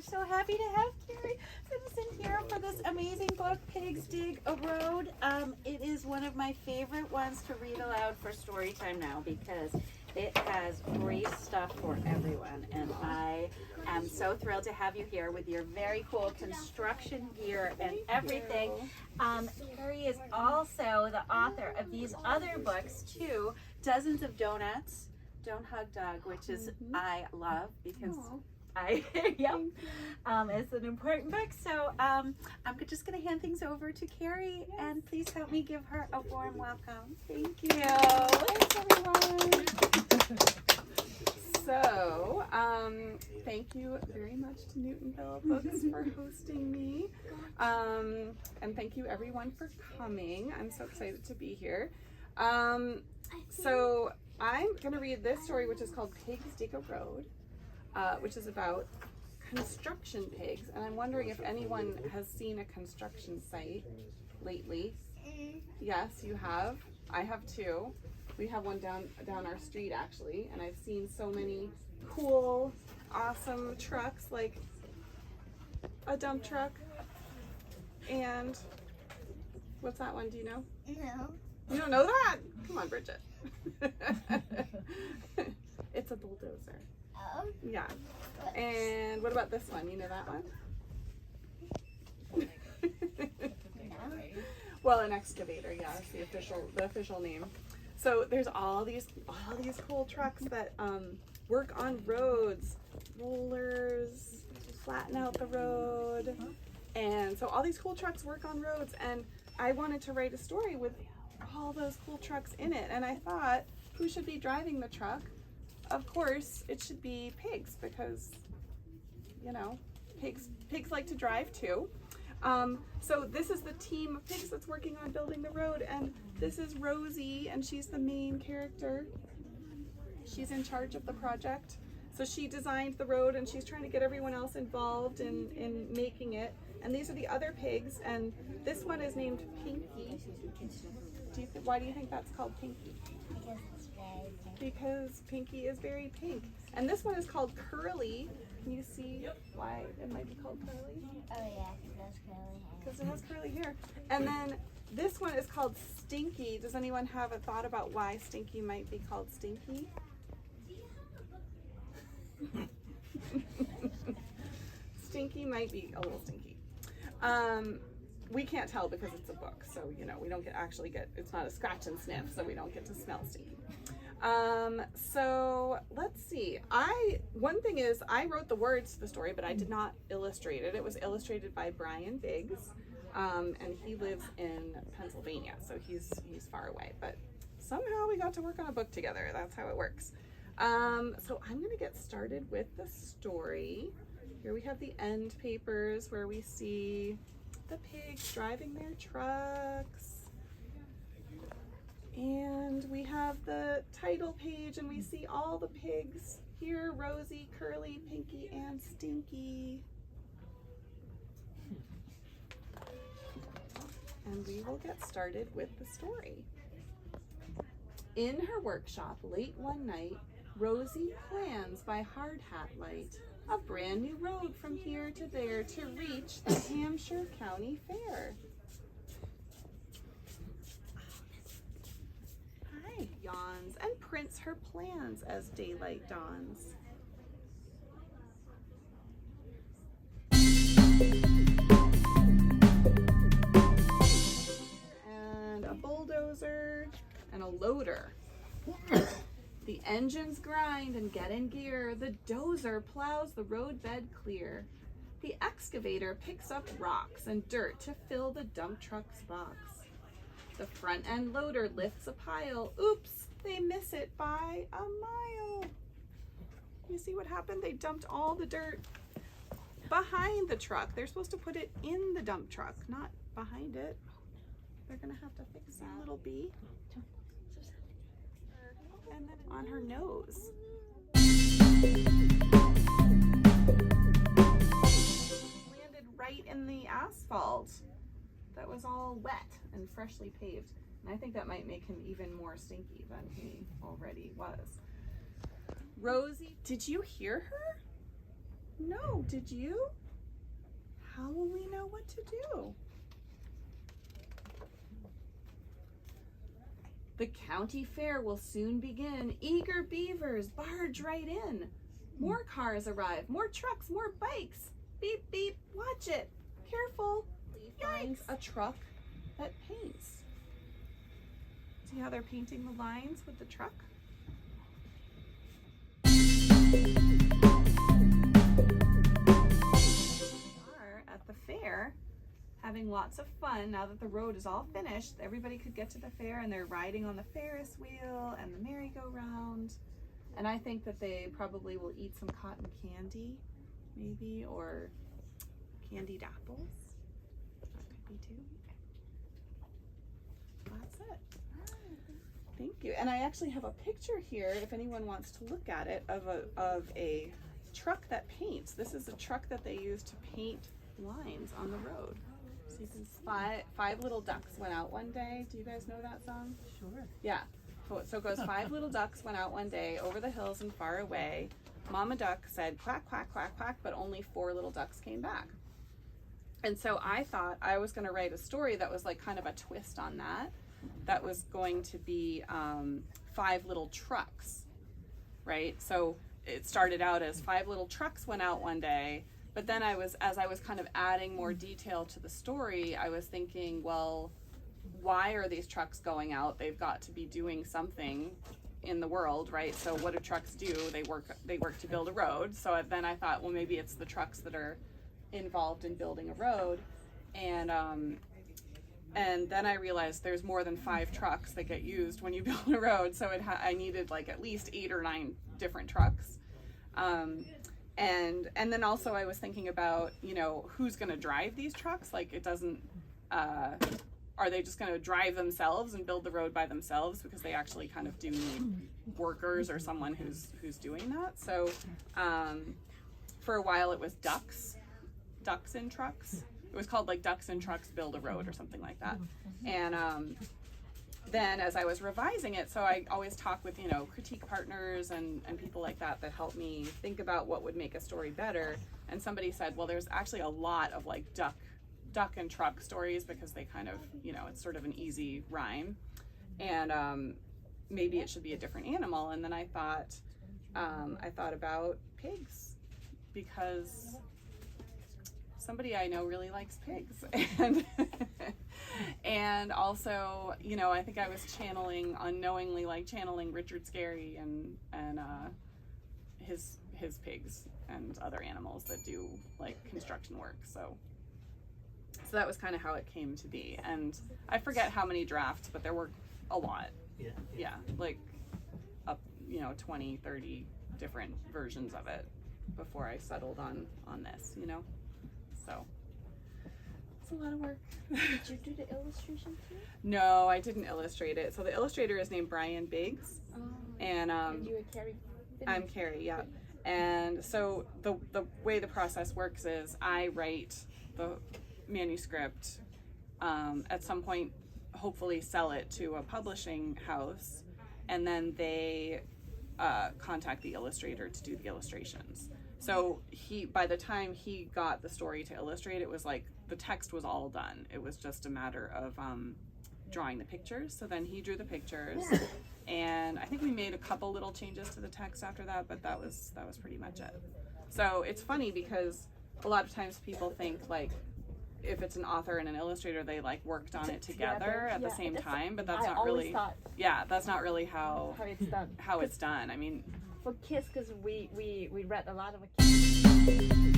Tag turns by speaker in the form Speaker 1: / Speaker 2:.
Speaker 1: so happy to have Carrie Finison here for this amazing book, Pigs Dig a Road. It is one of my favorite ones to read aloud for story time now because it has great stuff for everyone. And I am so thrilled to have you here with your very cool construction gear and everything. Carrie is also the author of these other books too, Dozens of Donuts, Don't Hug Dog, which is I love because it's an important book. So I'm just going to hand things over to Carrie, and please help me give her a warm welcome. Thank you.
Speaker 2: Thanks, everyone. So, thank you very much to Newtonville Books for hosting me. And thank you everyone for coming. I'm so excited to be here. So I'm going to read this story, which is called Pigs Dig a Road, which is about construction pigs. And I'm wondering if anyone has seen a construction site lately. Yes, you have. I have too. We have one down our street actually, and I've seen so many cool, awesome trucks, like a dump truck. And what's that one? Do you know?
Speaker 3: No.
Speaker 2: You don't know that? Come on, Bridget. It's a bulldozer.
Speaker 3: Oh.
Speaker 2: Yeah. And what about this one? You know that one? Well, an excavator, yeah, that's the official name. So there's all these cool trucks that work on roads, rollers, flatten out the road, and so all these cool trucks work on roads. And I wanted to write a story with all those cool trucks in it, and I thought, who should be driving the truck? Of course, it should be pigs, because you know, pigs like to drive too. So this is the team of pigs that's working on building the road, and this is Rosie, and she's the main character. She's in charge of the project. So she designed the road, and she's trying to get everyone else involved in making it. And these are the other pigs, and this one is named Pinky. Why do you think that's called Pinky?
Speaker 3: Because it's very pink.
Speaker 2: Because Pinky is very pink. And this one is called Curly. Can you see why it might be called Curly?
Speaker 3: Oh yeah, because it has curly hair.
Speaker 2: Because it has curly hair. And then this one is called Stinky. Does anyone have a thought about why Stinky might be called Stinky? Stinky might be a little stinky. We can't tell because it's a book, so you know we don't actually get. It's not a scratch and sniff, so we don't get to smell stinky. So let's see. One thing is I wrote the words to the story, but I did not illustrate it. It was illustrated by Brian Biggs, and he lives in Pennsylvania, so he's far away. But somehow we got to work on a book together. That's how it works. So I'm gonna get started with the story. Here we have the end papers where we see the pigs driving their trucks. And we have the title page, and we see all the pigs here: Rosie, Curly, Pinky, and Stinky. And we will get started with the story. In her workshop late one night, Rosie plans by hard hat light a brand new road from here to there to reach the Hampshire County Fair. Yawns and prints her plans as daylight dawns. And a bulldozer and a loader. The engines grind and get in gear. The dozer plows the roadbed clear. The excavator picks up rocks and dirt to fill the dump truck's box. The front end loader lifts a pile. Oops, they miss it by a mile. You see what happened? They dumped all the dirt behind the truck. They're supposed to put it in the dump truck, not behind it. They're gonna have to fix that little bee. And then on her nose. Landed right in the asphalt that was all wet and freshly paved. And I think that might make him even more stinky than he already was. Rosie, did you hear her? No, did you? How will we know what to do? The county fair will soon begin. Eager beavers barge right in. More cars arrive, more trucks, more bikes. Beep, beep, watch it. Careful. Yikes, a truck that paints. See how they're painting the lines with the truck? Are at the fair having lots of fun now that the road is all finished. Everybody could get to the fair and they're riding on the Ferris wheel and the merry-go-round. And I think that they probably will eat some cotton candy, maybe, or candied apples. That could be too. That's it. Thank you. And I actually have a picture here, if anyone wants to look at it, of a truck that paints. This is a truck that they use to paint lines on the road. So you can see five little ducks went out one day. Do you guys know that song?
Speaker 4: Sure.
Speaker 2: Yeah. So it goes, 5 little ducks went out one day over the hills and far away. Mama duck said quack, quack, quack, quack, but only 4 little ducks came back. And so I thought I was going to write a story that was like kind of a twist on that. That was going to be 5 little trucks, right? So it started out as 5 little trucks went out one day, but then as I was kind of adding more detail to the story, I was thinking, well, why are these trucks going out? They've got to be doing something in the world, right? So what do trucks do? They work to build a road. So then I thought, well, maybe it's the trucks that are involved in building a road. And then I realized there's more than 5 trucks that get used when you build a road. So I needed like at least 8 or 9 different trucks. And then also I was thinking about, you know, who's going to drive these trucks? Like it doesn't, are they just going to drive themselves and build the road by themselves? Because they actually kind of do need workers or someone who's doing that. So for a while it was ducks in trucks. It was called like Ducks in Trucks Build a Road or something like that. And then as I was revising it, so I always talk with, you know, critique partners and people like that help me think about what would make a story better. And somebody said, well, there's actually a lot of like duck and truck stories because they kind of, you know, it's sort of an easy rhyme. And maybe it should be a different animal. And then I thought about pigs because somebody I know really likes pigs. And also, you know, I think I was unknowingly channeling Richard Scarry and his pigs and other animals that do like construction work. So that was kind of how it came to be. And I forget how many drafts, but there were a lot. Yeah, like up, you know, 20, 30 different versions of it before I settled on this, you know. So it's a lot of work.
Speaker 5: Did you do the illustration too?
Speaker 2: No, I didn't illustrate it. So the illustrator is named Brian Biggs. And
Speaker 5: you were Carrie Finison?
Speaker 2: I'm Carrie, yeah. And so the way the process works is I write the manuscript, at some point hopefully sell it to a publishing house, and then they contact the illustrator to do the illustrations. So by the time he got the story to illustrate, it was like the text was all done. It was just a matter of drawing the pictures. So then he drew the pictures, and I think we made a couple little changes to the text after that, but that was pretty much it. So it's funny because a lot of times people think like if it's an author and an illustrator, they like worked on it together at the same time, but that's not really that's not really how it's done. I mean,
Speaker 5: for kids, because we read a lot of kids.